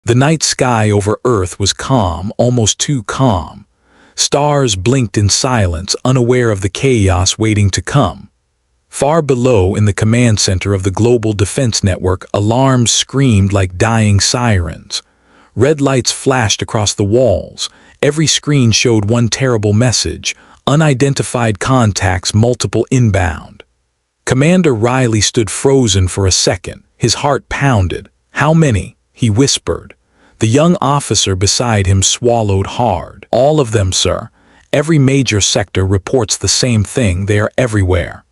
The night sky over Earth was calm, almost too calm. Stars blinked in silence, unaware of the chaos waiting to come. Far below, in the command center of the Global Defense Network, alarms screamed like dying sirens. Red lights flashed across the walls. Every screen showed one terrible message: unidentified contacts, multiple inbound. Commander Riley stood frozen for a second. His heart pounded. "How many?" he whispered. The young officer beside him swallowed hard. "All of them, sir. Every major sector reports the same thing. They are everywhere."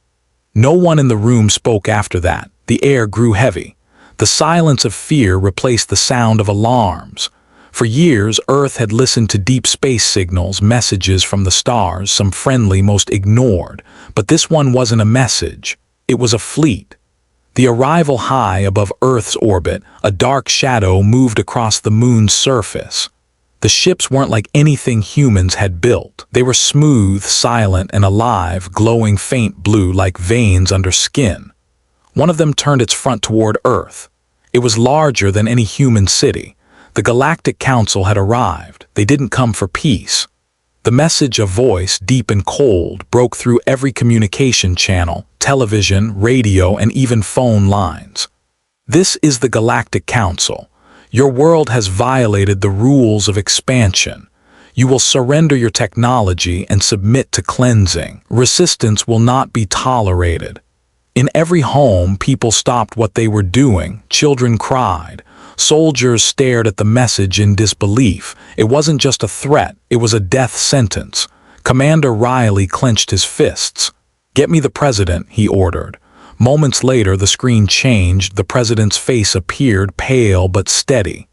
No one in the room spoke after that. The air grew heavy. The silence of fear replaced the sound of alarms. For years, Earth had listened to deep space signals, messages from the stars, some friendly, most ignored. But this one wasn't a message. It was a fleet. The arrival high above Earth's orbit, a dark shadow moved across the moon's surface. The ships weren't like anything humans had built. They were smooth, silent, and alive, glowing faint blue like veins under skin. One of them turned its front toward Earth. It was larger than any human city. The Galactic Council had arrived. They didn't come for peace. The message, a voice, deep and cold, broke through every communication channel, television, radio, and even phone lines. "This is the Galactic Council. Your world has violated the rules of expansion. You will surrender your technology and submit to cleansing. Resistance will not be tolerated." In every home, people stopped what they were doing. Children cried. Soldiers stared at the message in disbelief. It wasn't just a threat, it was a death sentence. Commander Riley clenched his fists. "Get me the president," he ordered. Moments later, the screen changed. The president's face appeared, pale but steady.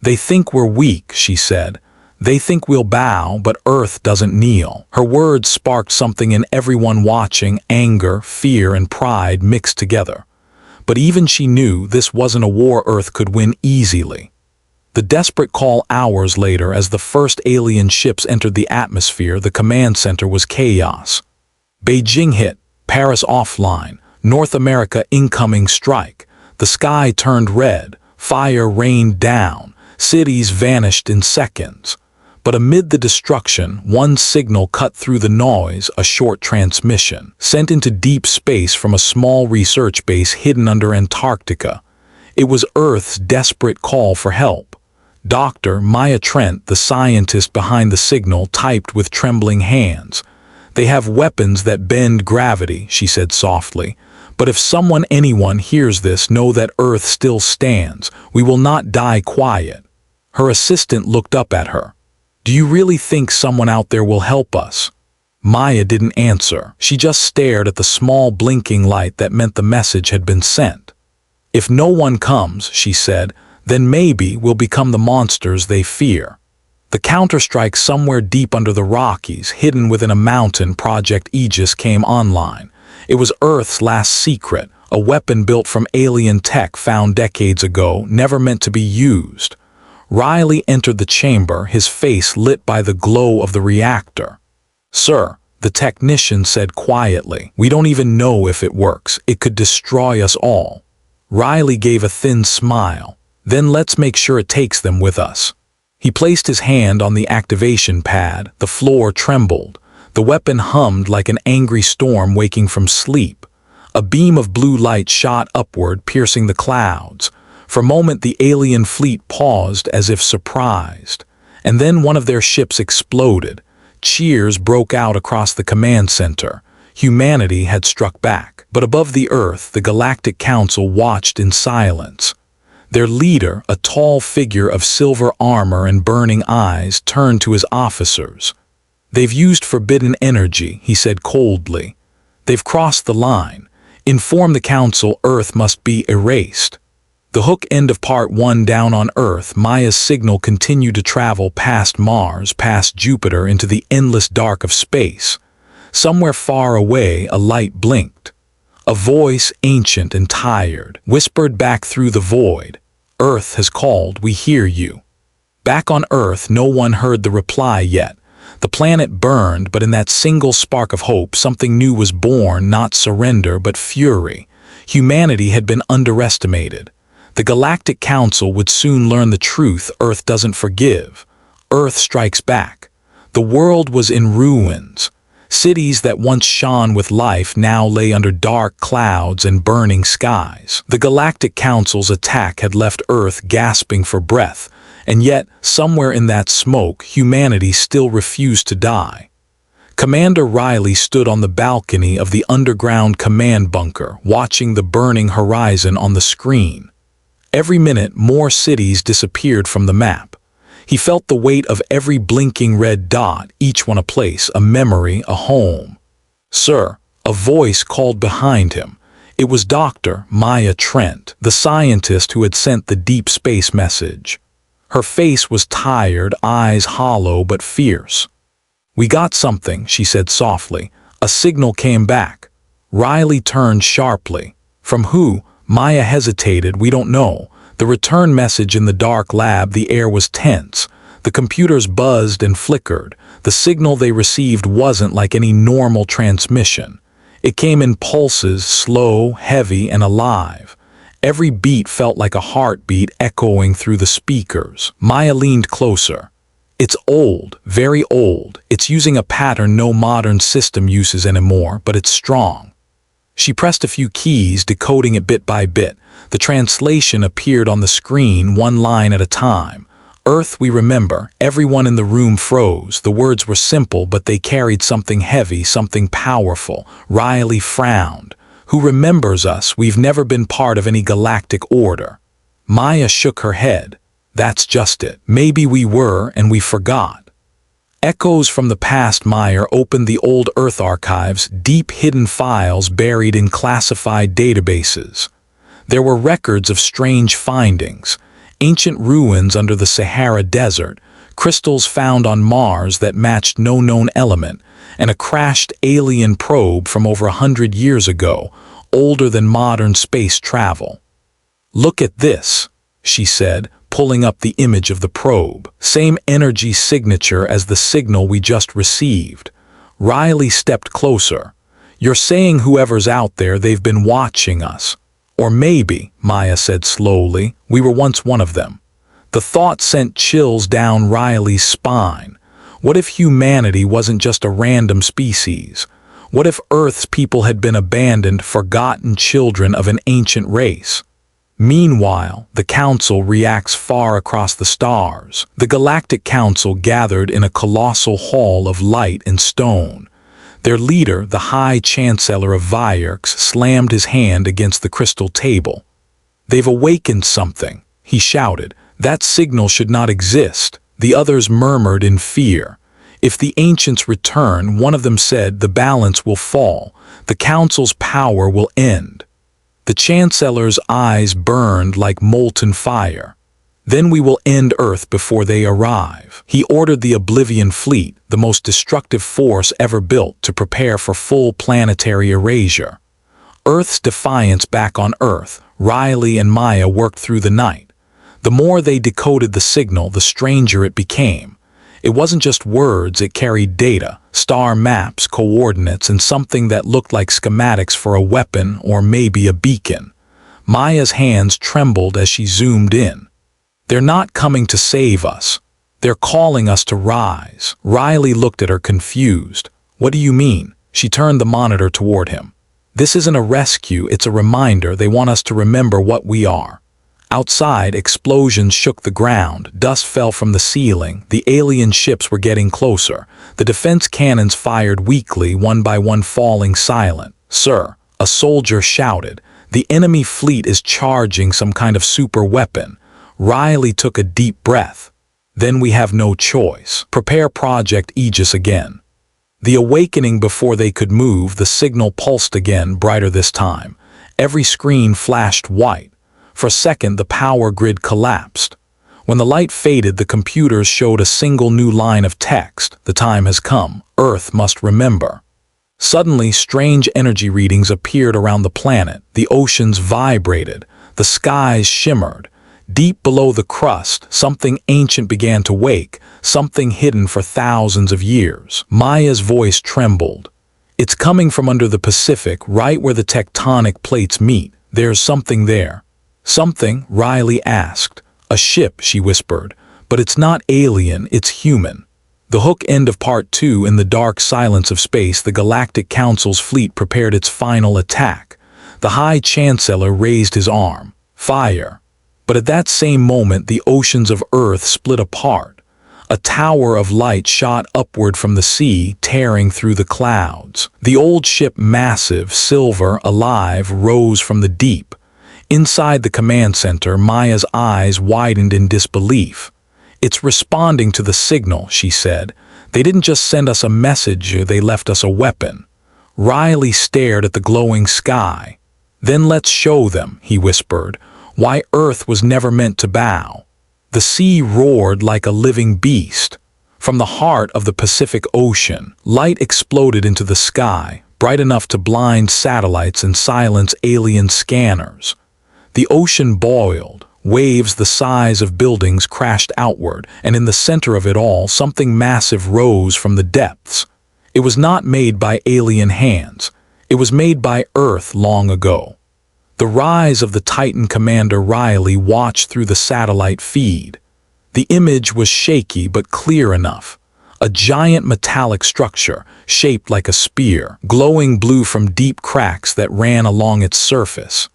"They think we're weak," she said. "They think we'll bow, but Earth doesn't kneel." Her words sparked something in everyone watching: anger, fear, and pride mixed together. But even she knew this wasn't a war Earth could win easily. The desperate call hours later, as the first alien ships entered the atmosphere, the command center was chaos. Beijing hit, Paris offline, North America incoming strike. The sky turned red, fire rained down, cities vanished in seconds. But amid the destruction, one signal cut through the noise, a short transmission, sent into deep space from a small research base hidden under Antarctica. It was Earth's desperate call for help. Dr. Maya Trent, the scientist behind the signal, typed with trembling hands. "They have weapons that bend gravity," she said softly. "But if anyone hears this, know that Earth still stands. We will not die quiet." Her assistant looked up at her. "Do you really think someone out there will help us?" Maya didn't answer. She just stared at the small blinking light that meant the message had been sent. "If no one comes," she said, "then maybe we'll become the monsters they fear." The counterstrike somewhere deep under the Rockies, hidden within a mountain, Project Aegis, came online. It was Earth's last secret, a weapon built from alien tech found decades ago, never meant to be used. Riley entered the chamber, his face lit by the glow of the reactor. "Sir," the technician said quietly, "we don't even know if it works. It could destroy us all." Riley gave a thin smile. "Then let's make sure it takes them with us." He placed his hand on the activation pad. The floor trembled. The weapon hummed like an angry storm waking from sleep. A beam of blue light shot upward, piercing the clouds. For a moment, the alien fleet paused as if surprised. And then one of their ships exploded. Cheers broke out across the command center. Humanity had struck back. But above the Earth, the Galactic Council watched in silence. Their leader, a tall figure of silver armor and burning eyes, turned to his officers. "They've used forbidden energy," he said coldly. "They've crossed the line. Inform the Council Earth must be erased." The hook end of Part 1 down on Earth, Maya's signal continued to travel past Mars, past Jupiter, into the endless dark of space. Somewhere far away, a light blinked. A voice, ancient and tired, whispered back through the void, "Earth has called, we hear you." Back on Earth, no one heard the reply yet. The planet burned, but in that single spark of hope, something new was born, not surrender, but fury. Humanity had been underestimated. The Galactic Council would soon learn the truth: Earth doesn't forgive. Earth strikes back. The world was in ruins. Cities that once shone with life now lay under dark clouds and burning skies. The Galactic Council's attack had left Earth gasping for breath, and yet, somewhere in that smoke, humanity still refused to die. Commander Riley stood on the balcony of the underground command bunker, watching the burning horizon on the screen. Every minute, more cities disappeared from the map. He felt the weight of every blinking red dot, each one a place, a memory, a home. "Sir," a voice called behind him. It was Dr. Maya Trent, the scientist who had sent the deep space message. Her face was tired, eyes hollow but fierce. "We got something," she said softly. "A signal came back." Riley turned sharply. "From who?" Maya hesitated. "We don't know." The return message in the dark lab, the air was tense. The computers buzzed and flickered. The signal they received wasn't like any normal transmission. It came in pulses, slow, heavy, and alive. Every beat felt like a heartbeat echoing through the speakers. Maya leaned closer. "It's old, very old. It's using a pattern no modern system uses anymore, but it's strong." She pressed a few keys, decoding it bit by bit. The translation appeared on the screen, one line at a time. "Earth, we remember." Everyone in the room froze. The words were simple, but they carried something heavy, something powerful. Riley frowned. "Who remembers us? We've never been part of any galactic order." Maya shook her head. "That's just it. Maybe we were, and we forgot." Echoes from the past. Maya opened the old Earth archives, deep hidden files buried in classified databases. There were records of strange findings: ancient ruins under the Sahara Desert, crystals found on Mars that matched no known element, and a crashed alien probe from over 100 years ago, older than modern space travel. "Look at this," she said, pulling up the image of the probe. "Same energy signature as the signal we just received." Riley stepped closer. "You're saying whoever's out there, they've been watching us. Or maybe," Maya said slowly, "we were once one of them." The thought sent chills down Riley's spine. What if humanity wasn't just a random species? What if Earth's people had been abandoned, forgotten children of an ancient race? Meanwhile, the Council reacts far across the stars. The Galactic Council gathered in a colossal hall of light and stone. Their leader, the High Chancellor of Vyerx, slammed his hand against the crystal table. "They've awakened something," he shouted. "That signal should not exist." The others murmured in fear. "If the ancients return," one of them said, "the balance will fall. The Council's power will end." The Chancellor's eyes burned like molten fire. "Then we will end Earth before they arrive." He ordered the Oblivion Fleet, the most destructive force ever built, to prepare for full planetary erasure. Earth's defiance back on Earth. Riley and Maya worked through the night. The more they decoded the signal, the stranger it became. It wasn't just words, it carried data, star maps, coordinates, and something that looked like schematics for a weapon or maybe a beacon. Maya's hands trembled as she zoomed in. "They're not coming to save us. They're calling us to rise." Riley looked at her confused. "What do you mean?" She turned the monitor toward him. "This isn't a rescue, it's a reminder. They want us to remember what we are." Outside, explosions shook the ground. Dust fell from the ceiling. The alien ships were getting closer. The defense cannons fired weakly, one by one falling silent. "Sir," a soldier shouted, "the enemy fleet is charging some kind of super weapon." Riley took a deep breath. "Then we have no choice. Prepare Project Aegis again." The awakening before they could move, the signal pulsed again, brighter this time. Every screen flashed white. For a second, the power grid collapsed. When the light faded, the computers showed a single new line of text. "The time has come. Earth must remember." Suddenly, strange energy readings appeared around the planet. The oceans vibrated. The skies shimmered. Deep below the crust, something ancient began to wake, something hidden for thousands of years. Maya's voice trembled. "It's coming from under the Pacific, right where the tectonic plates meet. There's something there." "Something," Riley asked. "A ship," she whispered. "But it's not alien, it's human." The hook end of Part 2. In the dark silence of space, the Galactic Council's fleet prepared its final attack. The High Chancellor raised his arm. Fire. But at that same moment, the oceans of Earth split apart. A tower of light shot upward from the sea, tearing through the clouds. The old ship, massive, silver, alive, rose from the deep. Inside the command center, Maya's eyes widened in disbelief. "It's responding to the signal," she said. "They didn't just send us a message, they left us a weapon." Riley stared at the glowing sky. "Then let's show them," he whispered, "why Earth was never meant to bow." The sea roared like a living beast. From the heart of the Pacific Ocean, light exploded into the sky, bright enough to blind satellites and silence alien scanners. The ocean boiled. Waves the size of buildings crashed outward, and in the center of it all, something massive rose from the depths. It was not made by alien hands. It was made by Earth long ago. The rise of the Titan commander Riley watched through the satellite feed. The image was shaky but clear enough. A giant metallic structure, shaped like a spear, glowing blue from deep cracks that ran along its surface.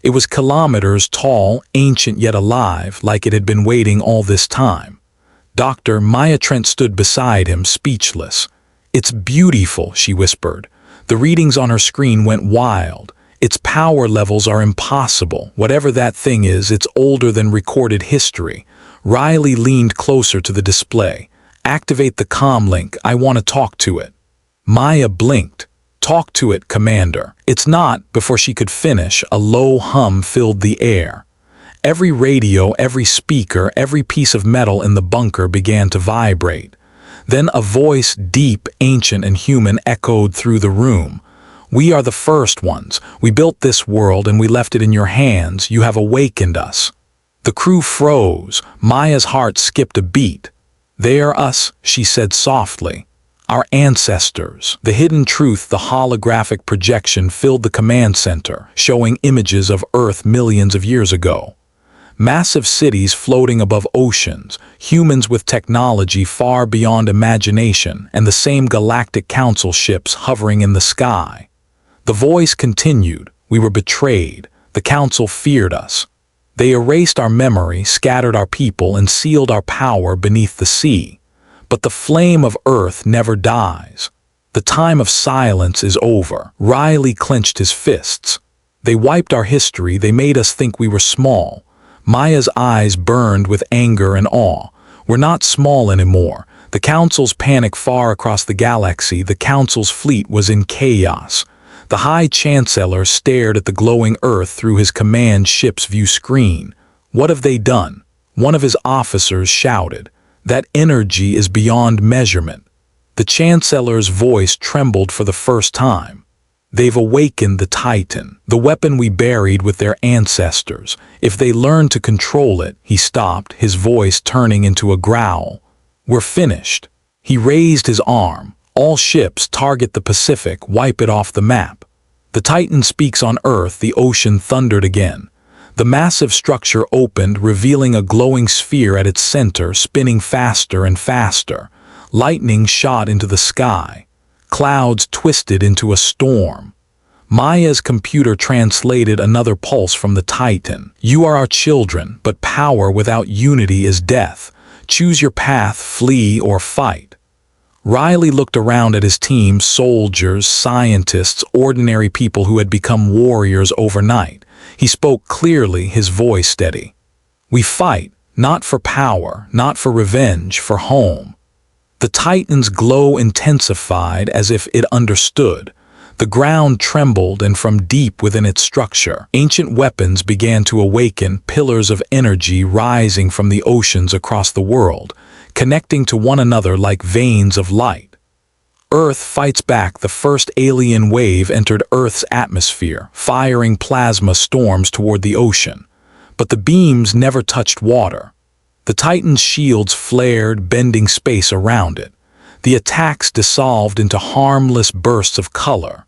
It was kilometers tall, ancient yet alive, like it had been waiting all this time. Dr. Maya Trent stood beside him, speechless. "It's beautiful," she whispered. The readings on her screen went wild. "Its power levels are impossible. Whatever that thing is, it's older than recorded history." Riley leaned closer to the display. "Activate the comm link. I want to talk to it." Maya blinked. "Talk to it, Commander." "It's not." Before she could finish, a low hum filled the air. Every radio, every speaker, every piece of metal in the bunker began to vibrate. Then a voice, deep, ancient, and human, echoed through the room. "We are the first ones. We built this world and we left it in your hands. You have awakened us." The crew froze. Maya's heart skipped a beat. "They are us," she said softly. "Our ancestors." The hidden truth, the holographic projection, filled the command center, showing images of Earth millions of years ago. Massive cities floating above oceans, humans with technology far beyond imagination, and the same Galactic Council ships hovering in the sky. The voice continued. "We were betrayed. The Council feared us. They erased our memory, scattered our people, and sealed our power beneath the sea. But the flame of Earth never dies. The time of silence is over." Riley clenched his fists. "They wiped our history. They made us think we were small." Maya's eyes burned with anger and awe. "We're not small anymore. The Council's panic far across the galaxy. The Council's fleet was in chaos." The High Chancellor stared at the glowing Earth through his command ship's view screen. "What have they done?" One of his officers shouted. "That energy is beyond measurement." The Chancellor's voice trembled for the first time. "They've awakened the Titan, the weapon we buried with their ancestors. If they learn to control it," he stopped, his voice turning into a growl. "We're finished." He raised his arm. "All ships, target the Pacific, wipe it off the map." "The Titan speaks on Earth," the ocean thundered again. The massive structure opened, revealing a glowing sphere at its center, spinning faster and faster. Lightning shot into the sky. Clouds twisted into a storm. Maya's computer translated another pulse from the Titan. "You are our children, but power without unity is death. Choose your path, flee or fight." Riley looked around at his team, soldiers, scientists, ordinary people who had become warriors overnight. He spoke clearly, his voice steady. "We fight, not for power, not for revenge, for home." The Titan's glow intensified as if it understood. The ground trembled, and from deep within its structure, ancient weapons began to awaken, pillars of energy rising from the oceans across the world, connecting to one another like veins of light. Earth fights back. The first alien wave entered Earth's atmosphere, firing plasma storms toward the ocean. But the beams never touched water. The Titan's shields flared, bending space around it. The attacks dissolved into harmless bursts of color.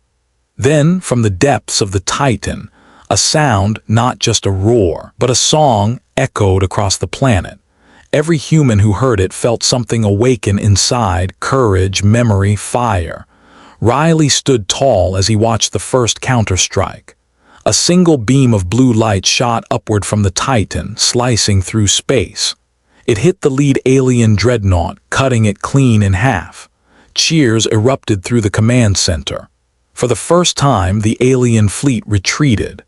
Then, from the depths of the Titan, A sound, not just a roar, but a song, echoed across the planet. Every human who heard it felt something awaken inside: courage, memory, fire. Riley stood tall as he watched the first counter-strike. A single beam of blue light shot upward from the Titan, slicing through space. It hit the lead alien dreadnought, cutting it clean in half. Cheers erupted through the command center. For the first time, the alien fleet retreated.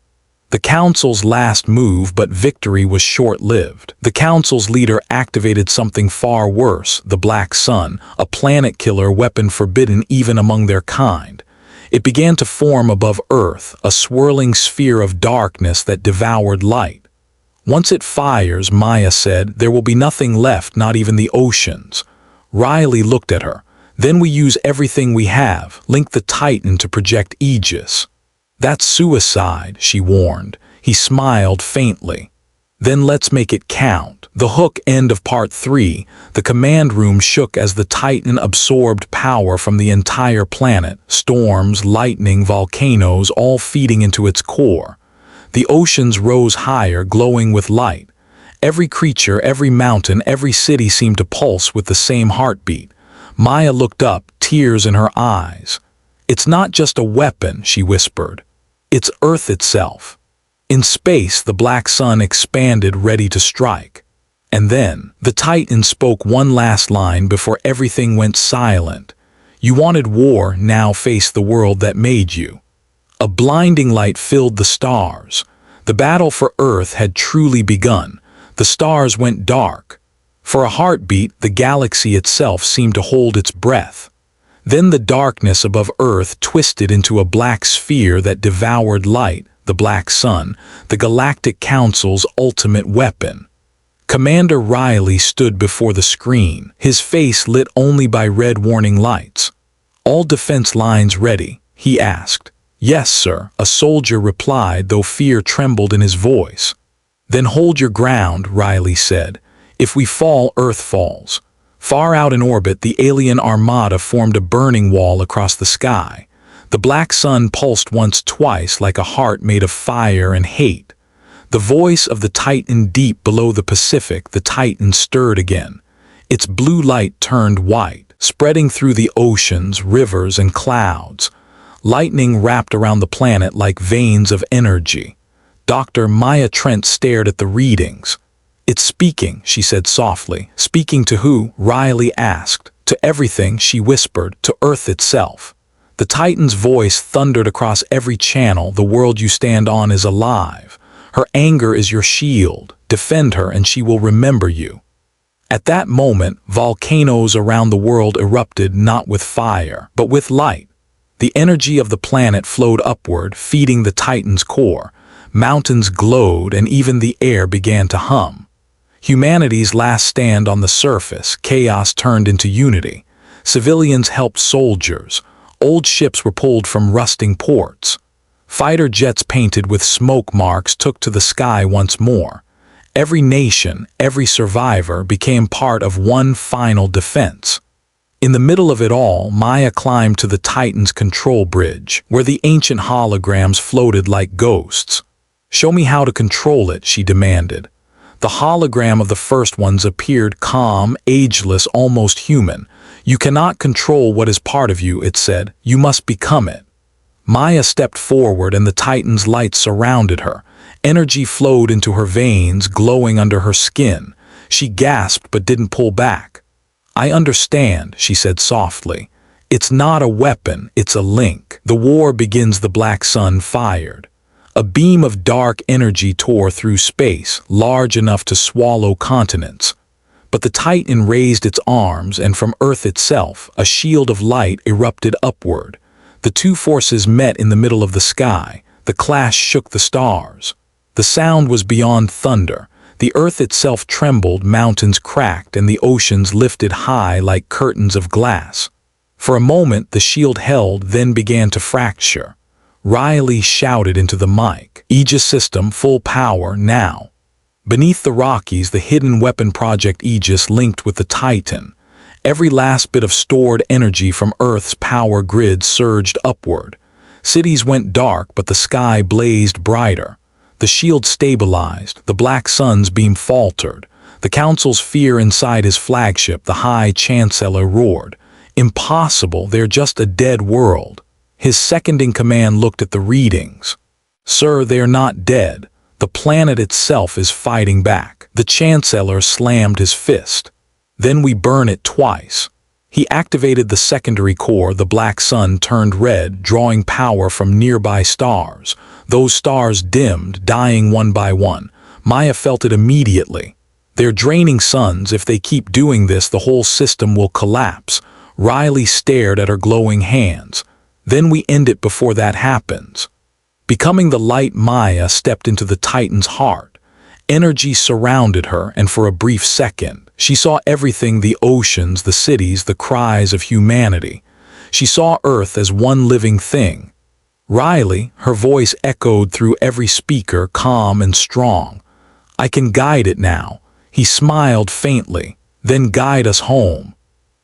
The Council's last move, but victory was short-lived. The Council's leader activated something far worse: the Black Sun, a planet-killer weapon forbidden even among their kind. It began to form above Earth, a swirling sphere of darkness that devoured light. Once it fires, Maya said, there will be nothing left, not even the oceans. Riley looked at her. Then we use everything we have, link the Titan to project Aegis. That's suicide, she warned. He smiled faintly. Then let's make it count. The hook end of part 3, the command room shook as the Titan absorbed power from the entire planet, storms, lightning, volcanoes, all feeding into its core. The oceans rose higher, glowing with light. Every creature, every mountain, every city seemed to pulse with the same heartbeat. Maya looked up, tears in her eyes. It's not just a weapon, she whispered. It's Earth itself. In space, the Black Sun expanded, ready to strike. And then, the Titan spoke one last line before everything went silent. You wanted war, now face the world that made you. A blinding light filled the stars. The battle for Earth had truly begun. The stars went dark. For a heartbeat, the galaxy itself seemed to hold its breath. Then the darkness above Earth twisted into a black sphere that devoured light, the Black Sun, the Galactic Council's ultimate weapon. Commander Riley stood before the screen, his face lit only by red warning lights. All defense lines ready, he asked. Yes, sir, a soldier replied, though fear trembled in his voice. Then hold your ground, Riley said. If we fall, Earth falls. Far out in orbit, the alien armada formed a burning wall across the sky. The Black Sun pulsed once, twice, like a heart made of fire and hate. The voice of the Titan deep below the Pacific, the Titan stirred again. Its blue light turned white, spreading through the oceans, rivers, and clouds. Lightning wrapped around the planet like veins of energy. Dr. Maya Trent stared at the readings. It's speaking, she said softly. Speaking to who? Riley asked. To everything, she whispered, to Earth itself. The Titan's voice thundered across every channel. The world you stand on is alive. Her anger is your shield. Defend her and she will remember you. At that moment, volcanoes around the world erupted, not with fire, but with light. The energy of the planet flowed upward, feeding the Titan's core. Mountains glowed and even the air began to hum. Humanity's last stand on the surface, chaos turned into unity. Civilians helped soldiers. Old ships were pulled from rusting ports. Fighter jets painted with smoke marks took to the sky once more. Every nation, every survivor became part of one final defense. In the middle of it all, Maya climbed to the Titan's control bridge, where the ancient holograms floated like ghosts. Show me how to control it, she demanded. The hologram of the first ones appeared calm, ageless, almost human. You cannot control what is part of you, it said. You must become it. Maya stepped forward and the Titan's light surrounded her. Energy flowed into her veins, glowing under her skin. She gasped but didn't pull back. I understand, she said softly. It's not a weapon, it's a link. The war begins, the Black Sun fired. A beam of dark energy tore through space, large enough to swallow continents. But the Titan raised its arms, and from Earth itself, a shield of light erupted upward. The two forces met in the middle of the sky. The clash shook the stars. The sound was beyond thunder. The Earth itself trembled, mountains cracked, and the oceans lifted high like curtains of glass. For a moment, the shield held, then began to fracture. Riley shouted into the mic. Aegis system, full power, now. Beneath the Rockies, the hidden weapon project Aegis linked with the Titan. Every last bit of stored energy from Earth's power grid surged upward. Cities went dark, but the sky blazed brighter. The shield stabilized, the Black Sun's beam faltered. The Council's fear inside his flagship, the High Chancellor, roared. Impossible, they're just a dead world. His second-in-command looked at the readings. Sir, they're not dead. The planet itself is fighting back. The Chancellor slammed his fist. Then we burn it twice. He activated the secondary core. The Black Sun turned red, drawing power from nearby stars. Those stars dimmed, dying one by one. Maya felt it immediately. They're draining suns. If they keep doing this, the whole system will collapse. Riley stared at her glowing hands. Then we end it before that happens. Becoming the light, Maya stepped into the Titan's heart. Energy surrounded her, and for a brief second, she saw everything: the oceans, the cities, the cries of humanity. She saw Earth as one living thing. Riley, her voice echoed through every speaker, calm and strong. I can guide it now. He smiled faintly. Then guide us home.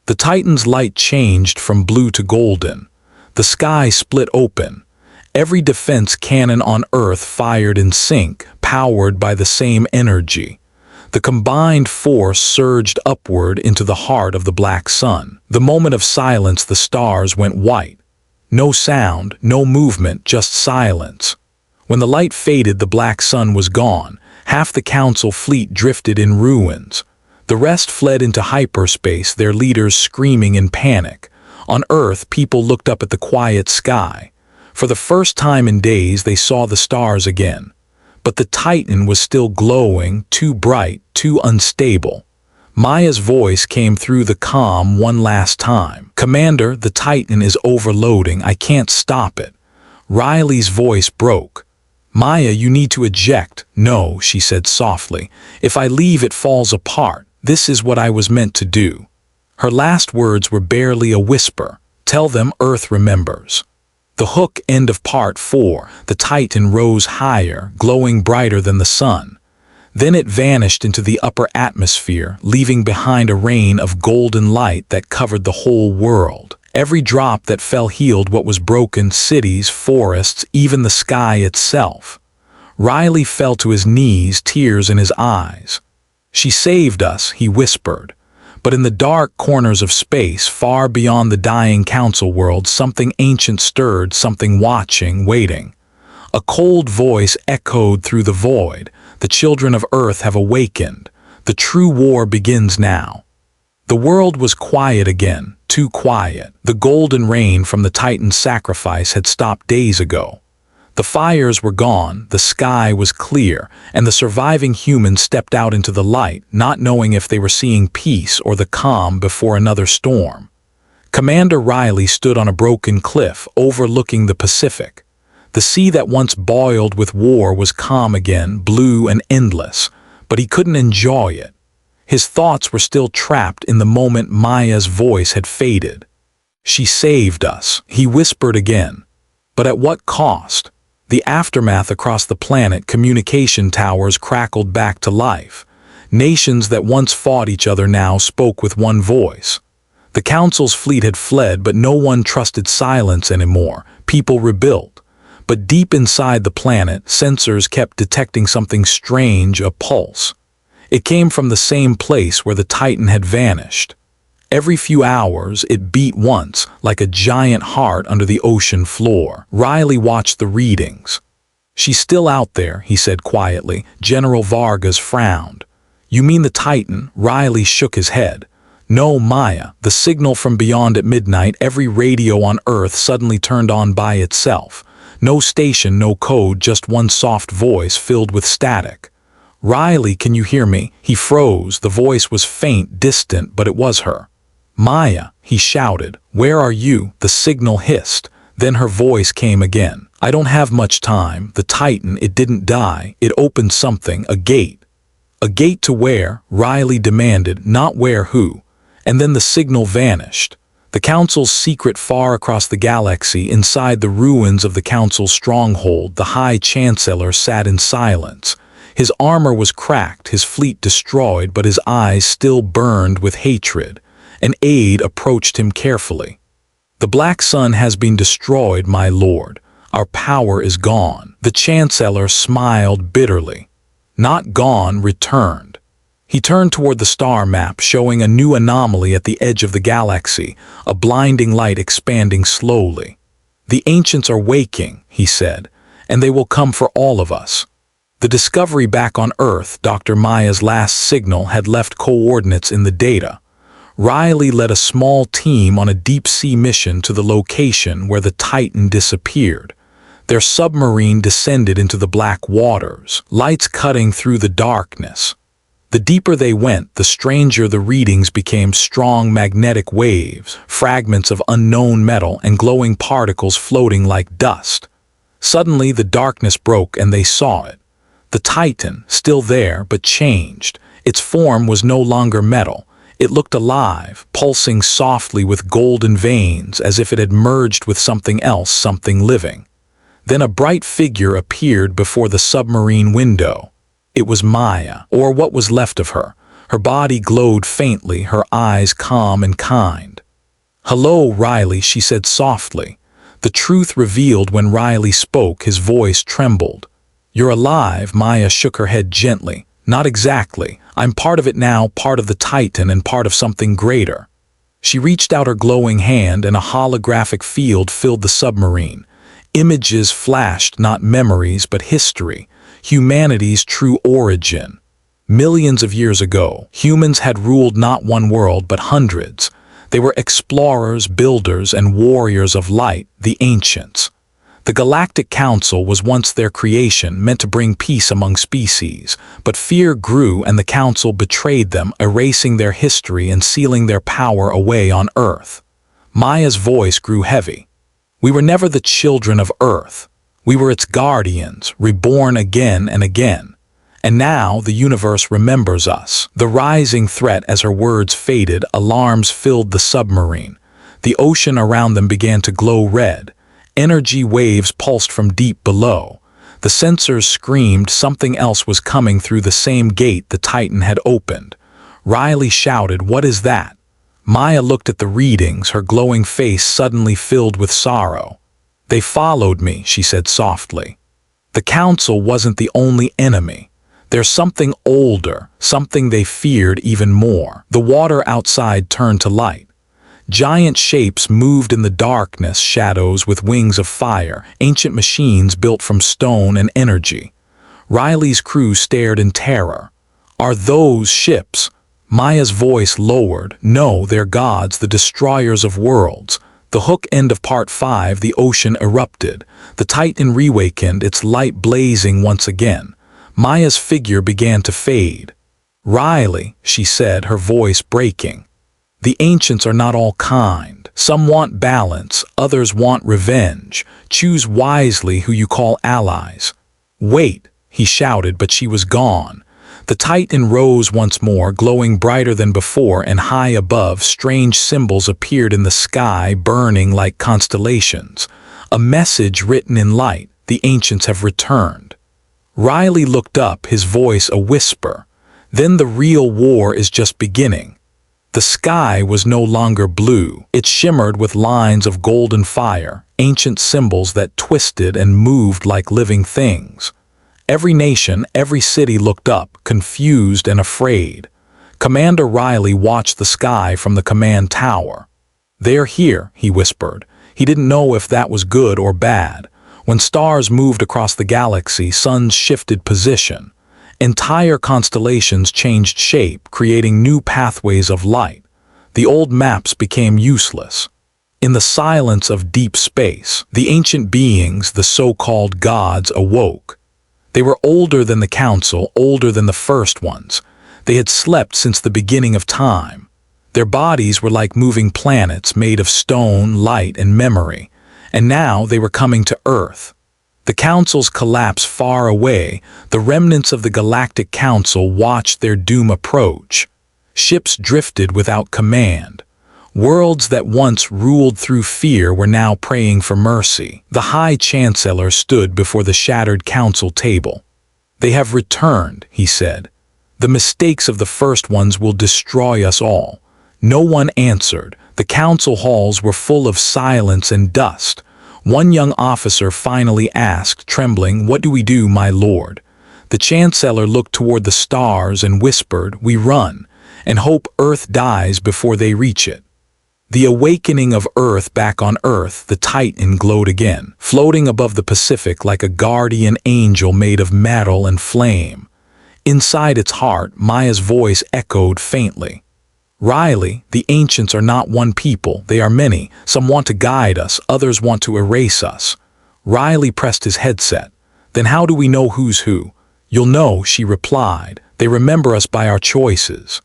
The Titan's light changed from blue to golden. The sky split open. Every defense cannon on Earth fired in sync, powered by the same energy. The combined force surged upward into the heart of the Black Sun. The moment of silence, the stars went white. No sound, no movement, just silence. When the light faded, the Black Sun was gone. Half the Council fleet drifted in ruins. The rest fled into hyperspace, their leaders screaming in panic. On Earth, people looked up at the quiet sky. For the first time in days, they saw the stars again. But the Titan was still glowing, too bright, too unstable. Maya's voice came through the comm one last time. Commander, the Titan is overloading. I can't stop it. Riley's voice broke. Maya, you need to eject. No, she said softly. If I leave, it falls apart. This is what I was meant to do. Her last words were barely a whisper. Tell them Earth remembers. The hook. End of part 4. The Titan rose higher, glowing brighter than the sun. Then it vanished into the upper atmosphere, leaving behind a rain of golden light that covered the whole world. Every drop that fell healed what was broken: cities, forests, even the sky itself. Riley fell to his knees, tears in his eyes. She saved us, he whispered. But in the dark corners of space, far beyond the dying Council world, something ancient stirred, something watching, waiting. A cold voice echoed through the void. The children of Earth have awakened. The true war begins now. The world was quiet again, too quiet. The golden rain from the Titan's sacrifice had stopped days ago. The fires were gone, the sky was clear, and the surviving humans stepped out into the light, not knowing if they were seeing peace or the calm before another storm. Commander Riley stood on a broken cliff overlooking the Pacific. The sea that once boiled with war was calm again, blue and endless, but he couldn't enjoy it. His thoughts were still trapped in the moment. Maya's voice had faded. She saved us, he whispered again. But at what cost? The aftermath across the planet, communication towers crackled back to life. Nations that once fought each other now spoke with one voice. The Council's fleet had fled, but no one trusted silence anymore. People rebuilt. But deep inside the planet, sensors kept detecting something strange, a pulse. It came from the same place where the Titan had vanished. Every few hours, it beat once, like a giant heart under the ocean floor. Riley watched the readings. She's still out there, he said quietly. General Vargas frowned. You mean the Titan? Riley shook his head. No, Maya. The signal from beyond at midnight, every radio on Earth suddenly turned on by itself. No station, no code, just one soft voice filled with static. Riley, can you hear me? He froze. The voice was faint, distant, but it was her. Maya, he shouted. Where are you? The signal hissed. Then her voice came again. I don't have much time. The Titan, it didn't die. It opened something, a gate. A gate to where? Riley demanded, not where, who. And then the signal vanished. The Council's secret far across the galaxy, inside the ruins of the Council's stronghold, the High Chancellor sat in silence. His armor was cracked, his fleet destroyed, but his eyes still burned with hatred. An aide approached him carefully. The Black Sun has been destroyed, my lord. Our power is gone." The Chancellor smiled bitterly. "Not gone, returned." He turned toward the star map, showing a new anomaly at the edge of the galaxy, a blinding light expanding slowly. "The ancients are waking," he said, "and they will come for all of us." The discovery back on Earth, Dr. Maya's last signal, had left coordinates in the data. Riley led a small team on a deep-sea mission to the location where the Titan disappeared. Their submarine descended into the black waters, lights cutting through the darkness. The deeper they went, the stranger the readings became: strong magnetic waves, fragments of unknown metal, and glowing particles floating like dust. Suddenly the darkness broke and they saw it. The Titan, still there but changed. Its form was no longer metal. It looked alive, pulsing softly with golden veins, as if it had merged with something else, something living. Then a bright figure appeared before the submarine window. It was Maya, or what was left of her. Her body glowed faintly, her eyes calm and kind. "Hello, Riley," she said softly. The truth revealed when Riley spoke, his voice trembled. "You're alive," Maya shook her head gently. "Not exactly. I'm part of it now, part of the Titan and part of something greater." She reached out her glowing hand and a holographic field filled the submarine. Images flashed, not memories, but history. Humanity's true origin. Millions of years ago, humans had ruled not one world, but hundreds. They were explorers, builders, and warriors of light, the ancients. The Galactic Council was once their creation, meant to bring peace among species. But fear grew and the Council betrayed them, erasing their history and sealing their power away on Earth. Maya's voice grew heavy. "We were never the children of Earth. We were its guardians, reborn again and again. And now the universe remembers us." The rising threat, as her words faded, alarms filled the submarine. The ocean around them began to glow red. Energy waves pulsed from deep below. The sensors screamed something else was coming through the same gate the Titan had opened. Riley shouted, "What is that?" Maya looked at the readings, her glowing face suddenly filled with sorrow. "They followed me," she said softly. The Council wasn't the only enemy. There's something older, something they feared even more. The water outside turned to light. Giant shapes moved in the darkness, shadows with wings of fire, ancient machines built from stone and energy. Riley's crew stared in terror. "Are those ships?" Maya's voice lowered. "No, they're gods, the destroyers of worlds." The hook end of Part 5, the ocean erupted. The Titan reawakened, its light blazing once again. Maya's figure began to fade. "Riley," she said, her voice breaking. "The ancients are not all kind. Some want balance, others want revenge. Choose wisely who you call allies." "Wait," he shouted, but she was gone. The Titan rose once more, glowing brighter than before, and high above, strange symbols appeared in the sky, burning like constellations. A message written in light: "The ancients have returned." Riley looked up, his voice a whisper. "Then the real war is just beginning." The sky was no longer blue. It shimmered with lines of golden fire, ancient symbols that twisted and moved like living things. Every nation, every city looked up, confused and afraid. Commander Riley watched the sky from the command tower. "They're here," he whispered. He didn't know if that was good or bad. When stars moved across the galaxy, suns shifted position. Entire constellations changed shape, creating new pathways of light. The old maps became useless. In the silence of deep space, the ancient beings, the so-called gods, awoke. They were older than the Council, older than the first ones. They had slept since the beginning of time. Their bodies were like moving planets made of stone, light, and memory. And now they were coming to Earth. The Council's collapse far away, the remnants of the Galactic Council watched their doom approach. Ships drifted without command. Worlds that once ruled through fear were now praying for mercy. The High Chancellor stood before the shattered council table. "They have returned," he said. "The mistakes of the first ones will destroy us all." No one answered. The council halls were full of silence and dust. One young officer finally asked, trembling, "What do we do, my lord?" The chancellor looked toward the stars and whispered, "We run, and hope Earth dies before they reach it." The awakening of Earth back on Earth, the Titan glowed again, floating above the Pacific like a guardian angel made of metal and flame. Inside its heart, Maya's voice echoed faintly. "Riley, the ancients are not one people, they are many. Some want to guide us, others want to erase us." Riley pressed his headset. "Then how do we know who's who?" "You'll know," she replied. "They remember us by our choices."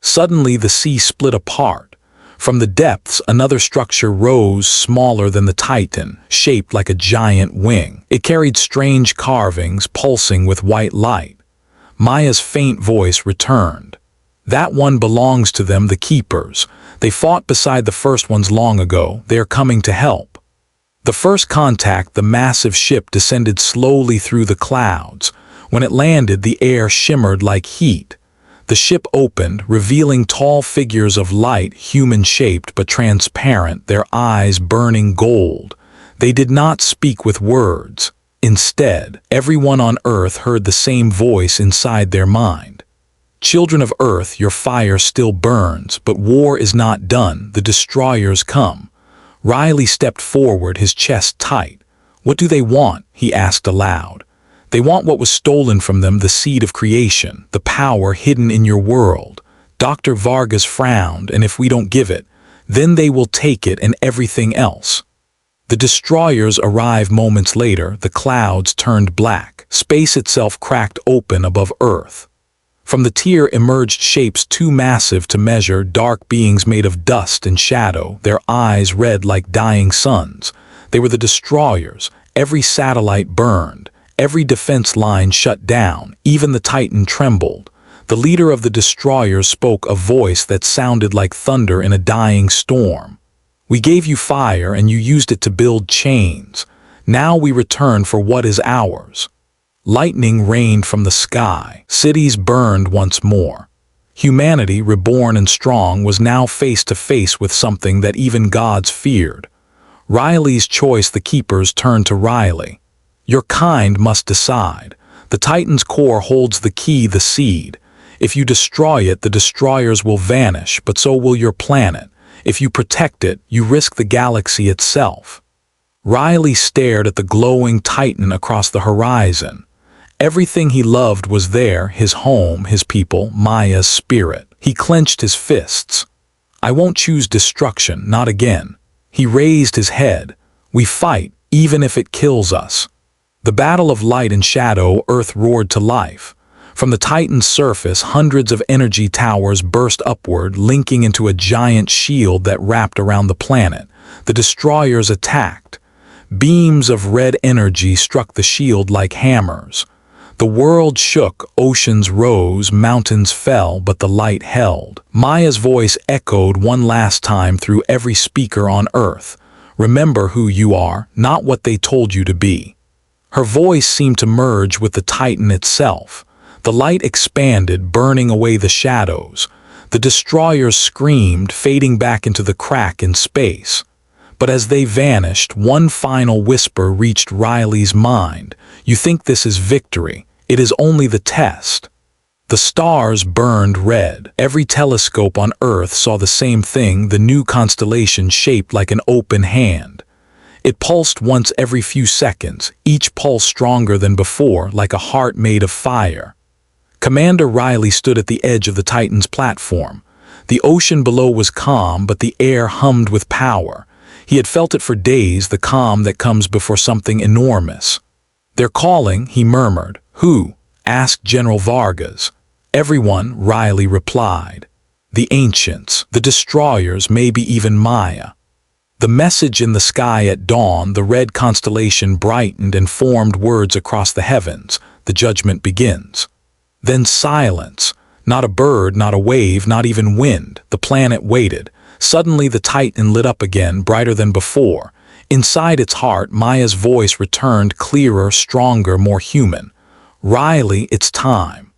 Suddenly the sea split apart. From the depths, another structure rose, smaller than the Titan, shaped like a giant wing. It carried strange carvings, pulsing with white light. Maya's faint voice returned. "That one belongs to them, the keepers. They fought beside the first ones long ago. They are coming to help." The first contact, the massive ship descended slowly through the clouds. When it landed, the air shimmered like heat. The ship opened, revealing tall figures of light, human-shaped but transparent, their eyes burning gold. They did not speak with words. Instead, everyone on Earth heard the same voice inside their mind. "Children of Earth, your fire still burns, but war is not done. The destroyers come." Riley stepped forward, his chest tight. "What do they want?" he asked aloud. "They want what was stolen from them, the seed of creation, the power hidden in your world." Dr. Vargas frowned. "And if we don't give it, then they will take it and everything else." The destroyers arrived moments later. The clouds turned black. Space itself cracked open above Earth. From the tier emerged shapes too massive to measure, dark beings made of dust and shadow, their eyes red like dying suns. They were the destroyers. Every satellite burned. Every defense line shut down. Even the Titan trembled. The leader of the destroyers spoke, a voice that sounded like thunder in a dying storm. "We gave you fire and you used it to build chains. Now we return for what is ours." Lightning rained from the sky. Cities burned once more. Humanity, reborn and strong, was now face to face with something that even gods feared. Riley's choice, the keepers, turned to Riley. "Your kind must decide. The Titan's core holds the key, the seed. If you destroy it, the destroyers will vanish, but so will your planet. If you protect it, you risk the galaxy itself." Riley stared at the glowing Titan across the horizon. Everything he loved was there, his home, his people, Maya's spirit. He clenched his fists. "I won't choose destruction, not again." He raised his head. "We fight, even if it kills us." The battle of light and shadow, Earth roared to life. From the Titan's surface, hundreds of energy towers burst upward, linking into a giant shield that wrapped around the planet. The destroyers attacked. Beams of red energy struck the shield like hammers. The world shook, oceans rose, mountains fell, but the light held. Maya's voice echoed one last time through every speaker on Earth. "Remember who you are, not what they told you to be." Her voice seemed to merge with the Titan itself. The light expanded, burning away the shadows. The destroyers screamed, fading back into the crack in space. But as they vanished, one final whisper reached Riley's mind. "You think this is victory? It is only the test." The stars burned red. Every telescope on Earth saw the same thing, the new constellation shaped like an open hand. It pulsed once every few seconds, each pulse stronger than before, like a heart made of fire. Commander Riley stood at the edge of the Titan's platform. The ocean below was calm, but the air hummed with power. He had felt it for days, the calm that comes before something enormous. "They're calling," he murmured. "Who?" asked General Vargas. "Everyone," Riley replied. "The ancients, the destroyers, maybe even Maya." The message in the sky at dawn, the red constellation brightened and formed words across the heavens. "The judgment begins." Then silence. Not a bird, not a wave, not even wind. The planet waited. Suddenly the Titan lit up again, brighter than before. Inside its heart, Maya's voice returned, clearer, stronger, more human. "Riley, it's time.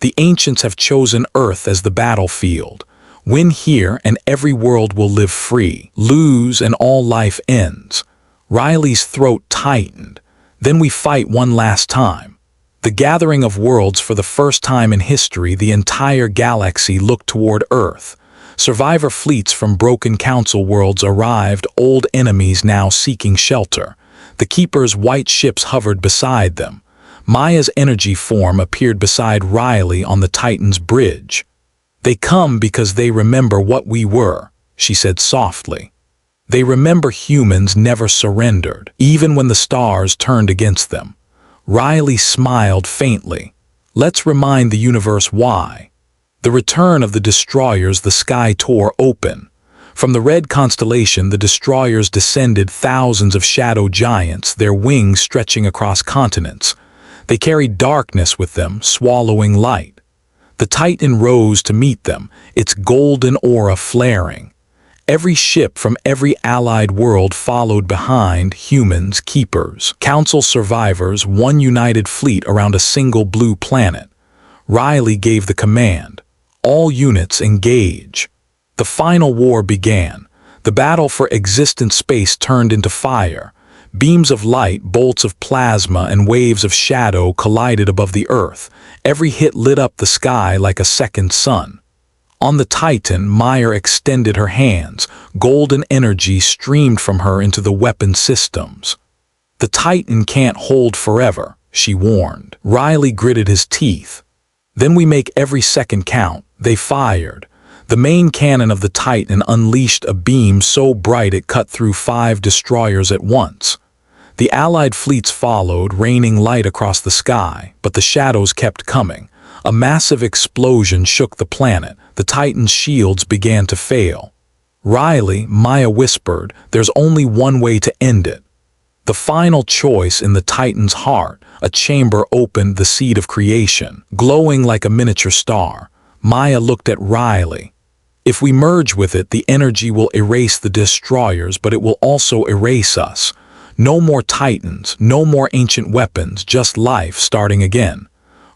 The ancients have chosen Earth as the battlefield. Win here and every world will live free. Lose and all life ends." Riley's throat tightened. Then we fight one last time. The gathering of worlds. For the first time in history, the entire galaxy looked toward Earth. Survivor fleets from broken council worlds arrived, old enemies now seeking shelter. The Keeper's white ships hovered beside them. Maya's energy form appeared beside Riley on the Titan's bridge. "They come because they remember what we were," she said softly. "They remember humans never surrendered, even when the stars turned against them." Riley smiled faintly. "Let's remind the universe why." The return of the destroyers. The sky tore open. From the red constellation, the destroyers descended, thousands of shadow giants, their wings stretching across continents. They carried darkness with them, swallowing light. The Titan rose to meet them, its golden aura flaring. Every ship from every allied world followed behind, humans, keepers, council survivors, one united fleet around a single blue planet. Riley gave the command. "All units engage." The final war began. The battle for existent space turned into fire. Beams of light, bolts of plasma, and waves of shadow collided above the Earth. Every hit lit up the sky like a second sun. On the Titan, Maya extended her hands. Golden energy streamed from her into the weapon systems. "The Titan can't hold forever," she warned. Riley gritted his teeth. "Then we make every second count." They fired. The main cannon of the Titan unleashed a beam so bright it cut through 5 destroyers at once. The Allied fleets followed, raining light across the sky, but the shadows kept coming. A massive explosion shook the planet. The Titan's shields began to fail. "Riley," Maya whispered, "there's only one way to end it." The final choice. In the Titan's heart, a chamber opened, the seed of creation, glowing like a miniature star. Maya looked at Riley. "If we merge with it, the energy will erase the destroyers, but it will also erase us. No more Titans, no more ancient weapons, just life starting again."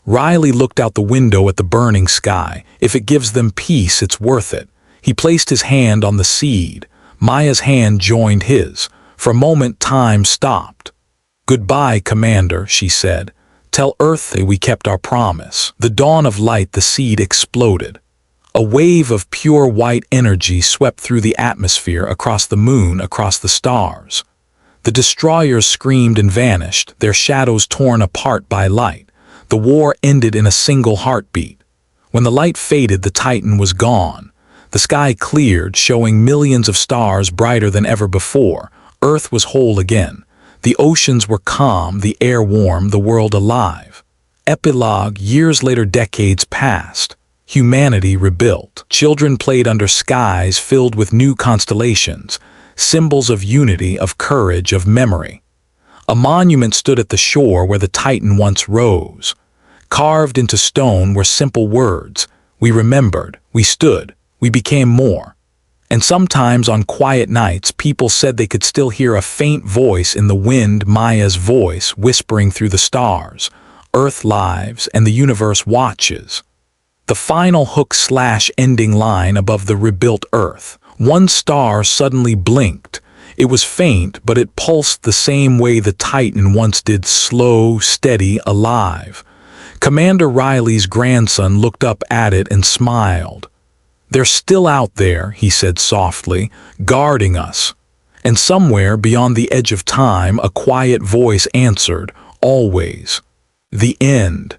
Riley looked out the window at the burning sky. "If it gives them peace, it's worth it." He placed his hand on the seed. Maya's hand joined his. For a moment, time stopped. "Goodbye, Commander," she said. "Tell Earth that we kept our promise." The dawn of light. The seed exploded. A wave of pure white energy swept through the atmosphere, across the moon, across the stars. The destroyers screamed and vanished, their shadows torn apart by light. The war ended in a single heartbeat. When the light faded, the Titan was gone. The sky cleared, showing millions of stars brighter than ever before. Earth was whole again. The oceans were calm, the air warm, the world alive. Epilogue. Years later, decades passed. Humanity rebuilt. Children played under skies filled with new constellations, symbols of unity, of courage, of memory. A monument stood at the shore where the Titan once rose. Carved into stone were simple words. We remembered, we stood, we became more. And sometimes on quiet nights, people said they could still hear a faint voice in the wind, Maya's voice, whispering through the stars. Earth lives and the universe watches. The final hook/ending line above the rebuilt Earth. One star suddenly blinked. It was faint, but it pulsed the same way the Titan once did, slow, steady, alive. Commander Riley's grandson looked up at it and smiled. "They're still out there," he said softly, "guarding us." And somewhere beyond the edge of time, a quiet voice answered, "Always." The end.